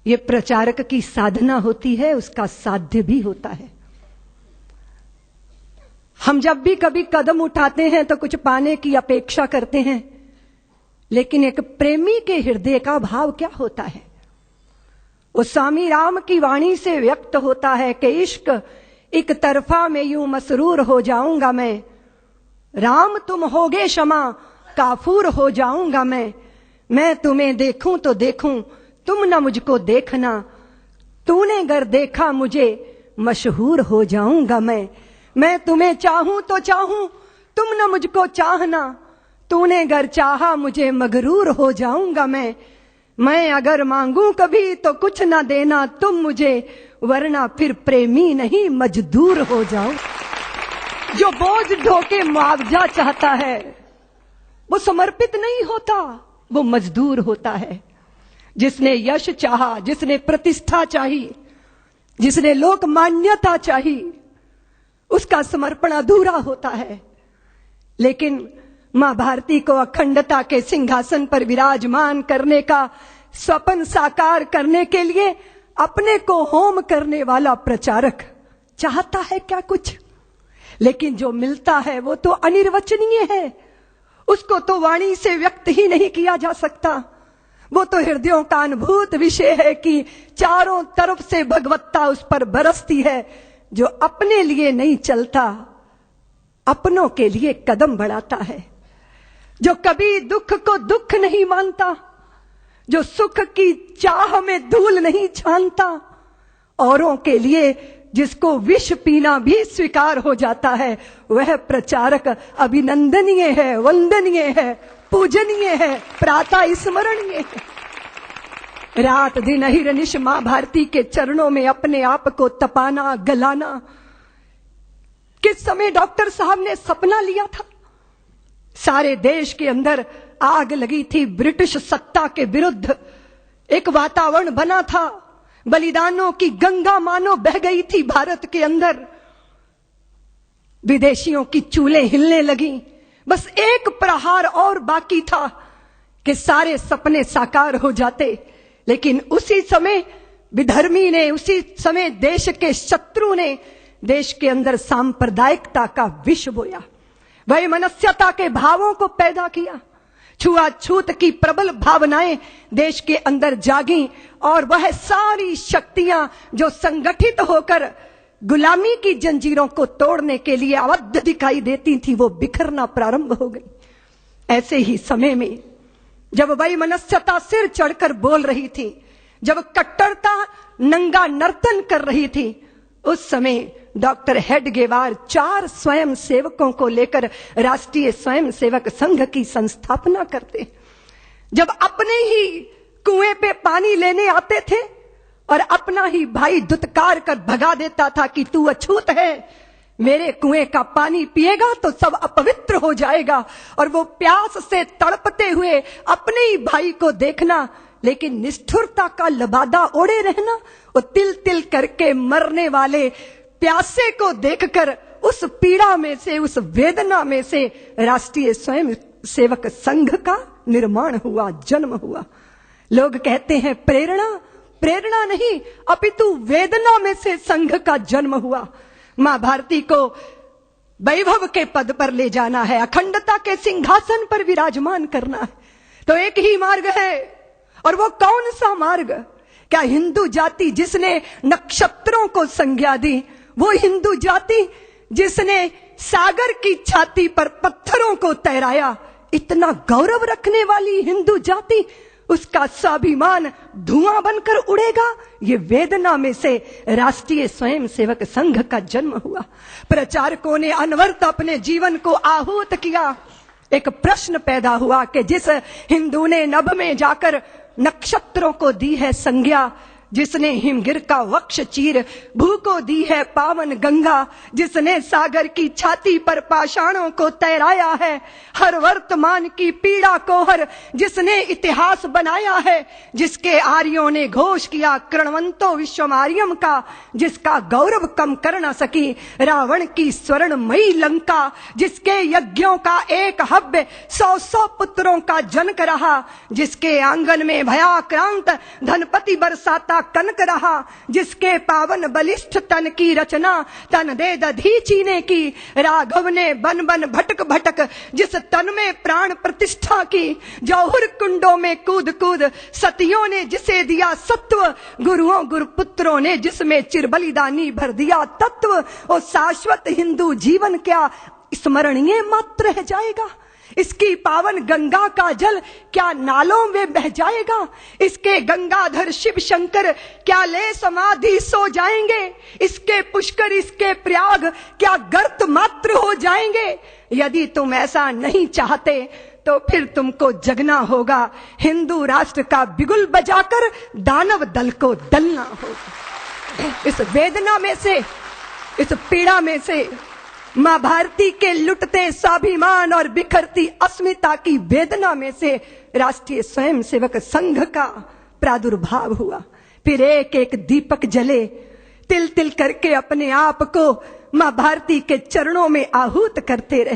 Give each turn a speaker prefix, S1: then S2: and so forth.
S1: ये प्रचारक की साधना होती है, उसका साध्य भी होता है। हम जब भी कभी कदम उठाते हैं तो कुछ पाने की अपेक्षा करते हैं, लेकिन एक प्रेमी के हृदय का भाव क्या होता है? वो स्वामी राम की वाणी से व्यक्त होता है कि इश्क एक तरफा में यूं मसरूर हो जाऊंगा मैं, राम तुम होगे क्षमा काफूर हो जाऊंगा मैं तुम्हें देखूं तो देखूं तुम न मुझको देखना, तूने गर देखा मुझे मशहूर हो जाऊंगा मैं तुम्हें चाहूं तो चाहूं तुम न मुझको चाहना, तूने गर चाहा मुझे मगरूर हो जाऊंगा मैं अगर मांगू कभी तो कुछ ना देना तुम मुझे, वरना फिर प्रेमी नहीं मजदूर हो जाऊं। जो बोझ ढोके मुआवजा चाहता है वो समर्पित नहीं होता, वो मजदूर होता है। जिसने यश चाहा, जिसने प्रतिष्ठा चाहिए, जिसने लोक मान्यता चाहिए, उसका समर्पण अधूरा होता है। लेकिन मां भारती को अखंडता के सिंहासन पर विराजमान करने का स्वप्न साकार करने के लिए अपने को होम करने वाला प्रचारक चाहता है क्या कुछ? लेकिन जो मिलता है वो तो अनिर्वचनीय है, उसको तो वाणी से व्यक्त ही नहीं किया जा सकता। वो तो हृदयों का अनुभूत विषय है कि चारों तरफ से भगवत्ता उस पर बरसती है। जो अपने लिए नहीं चलता, अपनों के लिए कदम बढ़ाता है, जो कभी दुख को दुख नहीं मानता, जो सुख की चाह में धूल नहीं छानता, औरों के लिए जिसको विष पीना भी स्वीकार हो जाता है, वह प्रचारक अभिनंदनीय है, वंदनीय है, पूजनीय है, प्रातः स्मरणीय है। रात दिन अहिर्निश मां भारती के चरणों में अपने आप को तपाना, गलाना। किस समय डॉक्टर साहब ने सपना लिया था? सारे देश के अंदर आग लगी थी, ब्रिटिश सत्ता के विरुद्ध एक वातावरण बना था, बलिदानों की गंगा मानो बह गई थी भारत के अंदर, विदेशियों की चूल्हे हिलने लगी। बस एक प्रहार और बाकी था कि सारे सपने साकार हो जाते। लेकिन उसी समय विधर्मी ने, उसी समय देश के शत्रु ने देश के अंदर सांप्रदायिकता का विष बोया, वैमनस्यता के भावों को पैदा किया, छुआछूत की प्रबल भावनाएं देश के अंदर जागी, और वह सारी शक्तियां जो संगठित होकर गुलामी की जंजीरों को तोड़ने के लिए आबद्ध दिखाई देती थी, वो बिखरना प्रारंभ हो गई। ऐसे ही समय में जब वैमनस्यता सिर चढ़कर बोल रही थी, जब कट्टरता नंगा नर्तन कर रही थी, उस समय डॉक्टर हेडगेवार 4 स्वयं सेवकों को लेकर राष्ट्रीय स्वयं सेवक संघ की संस्थापना करते। जब अपने ही कुएं पे पानी लेने आते थे और अपना ही भाई दुत्कार कर भगा देता था कि तू अछूत है, मेरे कुएं का पानी पिएगा तो सब अपवित्र हो जाएगा, और वो प्यास से तड़पते हुए अपने ही भाई को देखना, लेकिन निष्ठुरता का लबादा ओढ़े रहना, वो तिल तिल करके मरने वाले प्यासे को देखकर उस पीड़ा में से, उस वेदना में से राष्ट्रीय स्वयं सेवक संघ का निर्माण हुआ, जन्म हुआ। लोग कहते हैं प्रेरणा, प्रेरणा नहीं अपितु वेदना में से संघ का जन्म हुआ। मां भारती को वैभव के पद पर ले जाना है, अखंडता के सिंहासन पर विराजमान करना है, तो एक ही मार्ग है। और वो कौन सा मार्ग? क्या हिंदू जाति जिसने नक्षत्रों को संज्ञा दी, वो हिंदू जाति जिसने सागर की छाती पर पत्थरों को तैराया, इतना गौरव रखने वाली हिंदू जाति, उसका स्वाभिमान धुआं बनकर उड़ेगा? ये वेदना में से राष्ट्रीय स्वयं सेवक संघ का जन्म हुआ। प्रचारकों ने अनवरत अपने जीवन को आहूत किया। एक प्रश्न पैदा हुआ कि जिस हिंदू ने नभ में जाकर नक्षत्रों को दी है संज्ञा, जिसने हिमगिर का वक्ष चीर भू को दी है पावन गंगा, जिसने सागर की छाती पर पाषाणों को तैराया है, हर वर्तमान की पीड़ा को हर जिसने इतिहास बनाया है, जिसके आर्यों ने घोष किया कृणवंतो विश्वमार्यम का, जिसका गौरव कम कर न सकी रावण की स्वर्णमयी लंका, जिसके यज्ञों का एक हव्य 100 पुत्रों का जनक रहा, जिसके आंगन में भयाक्रांत धनपति बरसाता सदा कनक रहा, जिसके पावन बलिष्ठ तन की रचना, तन दे दधीची ने की। राघव ने बन बन भटक भटक जिस तन में प्राण प्रतिष्ठा की। जौहर कुंडों में कूद कूद सतियों ने जिसे दिया सत्व, गुरुओं गुरुपुत्रों ने जिसमें चिरबलिदानी भर दिया तत्व। और शाश्वत हिंदू जीवन क्या स्मरणीय मात्र रह जाएगा? इसकी पावन गंगा का जल क्या नालों में बह जाएगा? इसके गंगाधर शिव शंकर क्या ले समाधि सो जाएंगे? इसके पुष्कर इसके प्रयाग क्या गर्त मात्र हो जाएंगे? यदि तुम ऐसा नहीं चाहते तो फिर तुमको जगना होगा, हिंदू राष्ट्र का बिगुल बजाकर दानव दल को दलना होगा। इस वेदना में से, इस पीड़ा में से मां भारती के लुटते स्वाभिमान और बिखरती अस्मिता की वेदना में से राष्ट्रीय स्वयंसेवक संघ का प्रादुर्भाव हुआ। फिर एक एक दीपक जले, तिल तिल करके अपने आप को मां भारती के चरणों में आहूत करते रहे।